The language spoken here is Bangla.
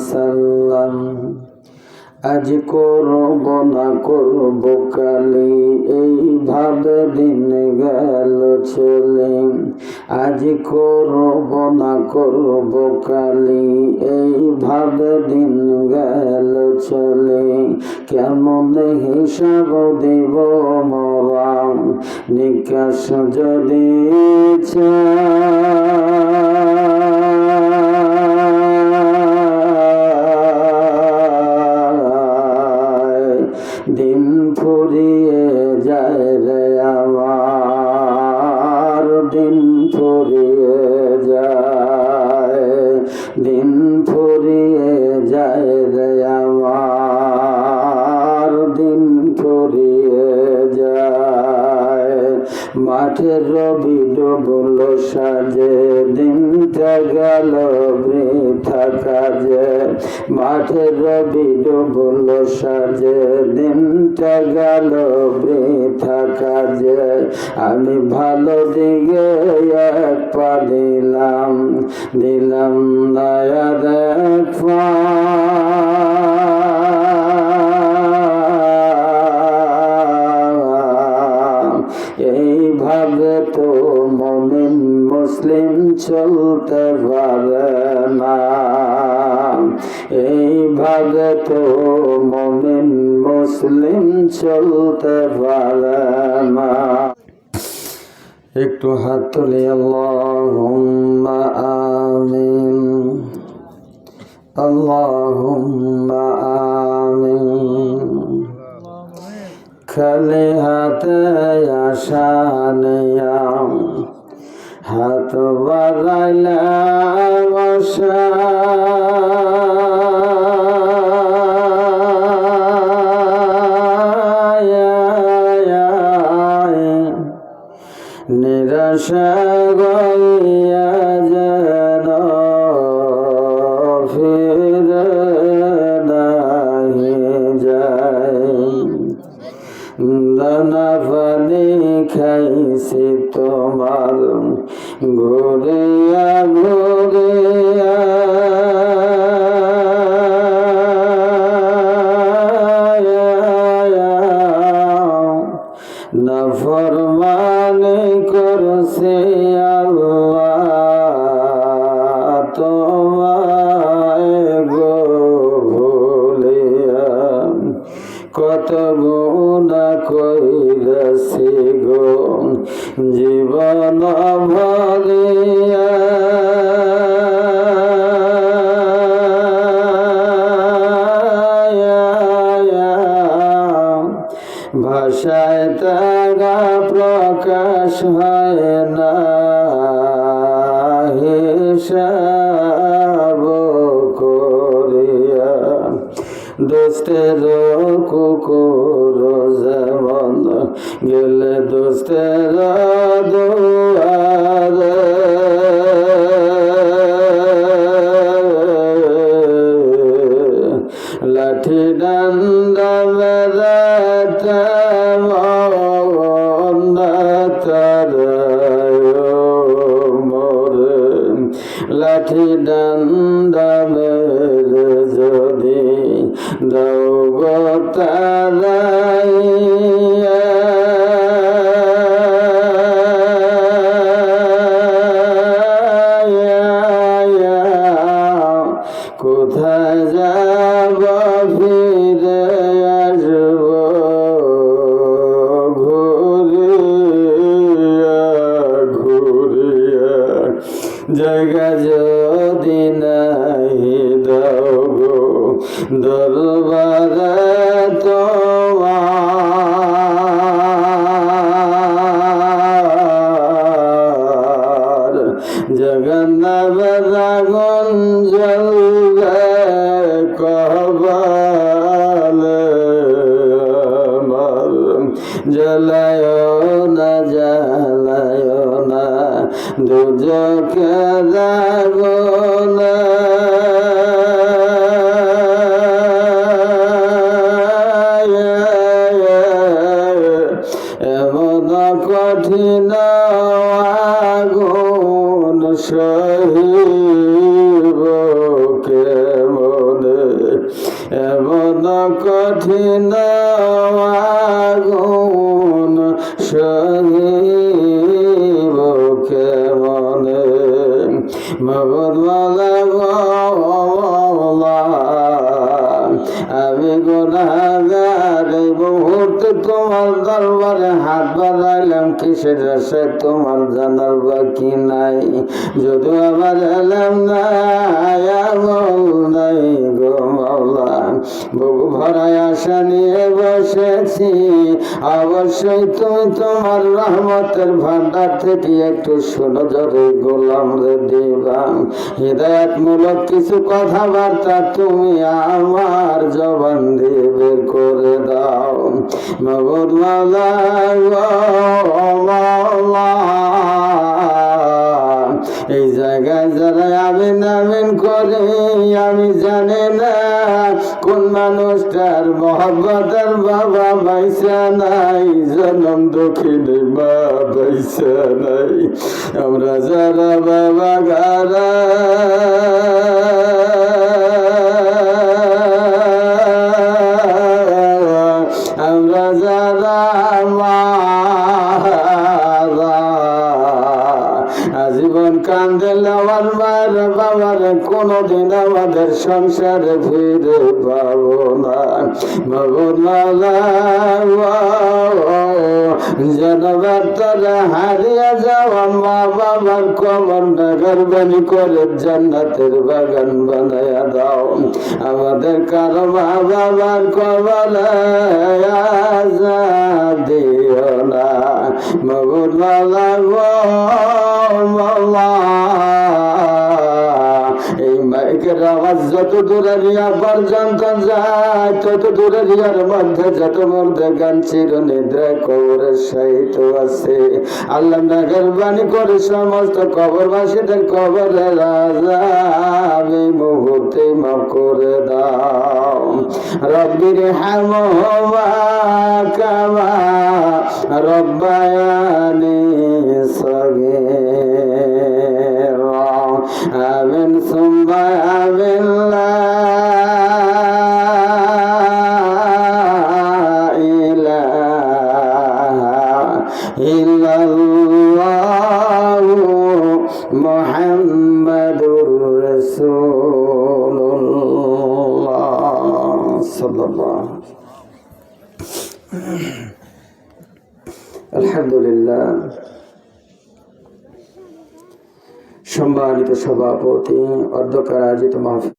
সাল্লাম। আজ করব না করব কালি, এইভাবে দিন গেল চলে। আজ করব না করব কালি, এইভাবে দিন গেল চলে। কেমন হিসাব দেব মোরা, নিকাশ যদি দিন ফুরিয়ে যায় রে আমার, দিন ফুরিয়ে যায়, দিন ফুরিয়ে যায় রে আমার, দিন ফুরিয়ে যায়। মাঠের রবি ডুবল সাজে, দিনটা গেল বৃথা কাজে। মাঠের রবি ডুবল সাজে, দিনটা গেল বৃথা কাজে। আমি ভালো দিকে এক পা দিলাম, দিলাম দয়ার এক পা। এইভাবে তো মুমিন মুসলিম চলতে পারে না, এইভাবে তো মুমিন মুসলিম চলতে পারে না। একটু হাত তুলি, আল্লাহুম্মা আমিন, আল্লাহুম্মা আমিন। খালি হাতে আশা নিয়া হাত বাড়াইলে বসা, নিরাশা গইয়া যেন ফিরে নাহি যায়। দানা পানি খাইছি তোমার ঘুরিয়া ঘুরিয়া, নাফরমানি করছে আল্লাহ তোমায় গো ভুলিয়া। কত গুনাহ কইরাছি গো জীবন ভরিয়া, ভাষায় তাগা প্রকাশ হয় না, হিসাব করিয়া। দোস্তের কুকুর যেমন গেলে দোস্তের দুয়ারে, লাঠি ডান্ডা মেলাতে মোরে, লাঠি ডান্ডা মেরে যদি দাও গো তারাইয়া, কোথায় যাব ফিরে আসব ঘুরিয়া ঘুরিয়া। জায়গা যদি নাই দাও গো দরবারে তোমার, জগন্নাথ আগুন জ্বলবে কপালে আমার। জ্বালায় না জ্বালায় না দুজকের আগুন, কঠিন আগুন সহিব কেমনে মাবুদ মাওলা আমি গুনাহগার এই মুহূর্তে তোমার দরবারে হাত বাড়াইলাম কিসের আশা তোমার জানার বাকি নাই যদিও আমার এলাম নাই আমল নাই গো মাওলা বুক ভরায় আশা নিয়ে বসেছি অবশ্যই তুমি তোমার রহমতের ভান্ডার থেকে একটু সুনজরে গোলাম রে দিবা হিদায়াতমূলক কিছু কথাবার্তা তুমি আমার জবান দিয়ে বের করে দাও মাবুদ মাওলা মাওলা এই জায়গায় যারা আমিন আমিন করে আমি জানি না কোন মানুষটার মহব্বতের বাবা বাইসা নাই জনম দক্ষিণে মা বাইসা নাই আমরা যারা বাবা গারা আমরা যারা আজীবন কান্দেল আমার মায়ের বাবার কোনদিন আমাদের সংসারে ফিরে পাবো না জনবার তারা হারিয়ে যাওয়া মা বাবার কবর নগর বানি করে জান্নাতের বাগান বানায়া দাও আমাদের কারো মা বাবার কবর দিও না মাবুদ মাওলা এই মাইকের আওয়াজ যত দূরে রিয়া পর্যন্ত যায় তত দূরে রিয়ার মধ্যে যত মধ্যে গান চির নিদ্রায় কবরের সাহিত্য আছে আল্লাহ মেহরবানি করে সমস্ত কবরবাসীদের কবরের আযাব এই মুহূর্তে মাফ করে দাও রব্বির হামহুমা কামা রব্বায়ানি সগীরা আমিন সুম্মা আমিন লা ইলাহা ইল্লাল্লাহু মুহাম্মাদুর রাসূলুল্লাহ সাল্লাল্লাহু আলহামদুলিল্লাহ সম্মানিত সভাপতি অধ্যক্ষ আয়োজিত মাহফিল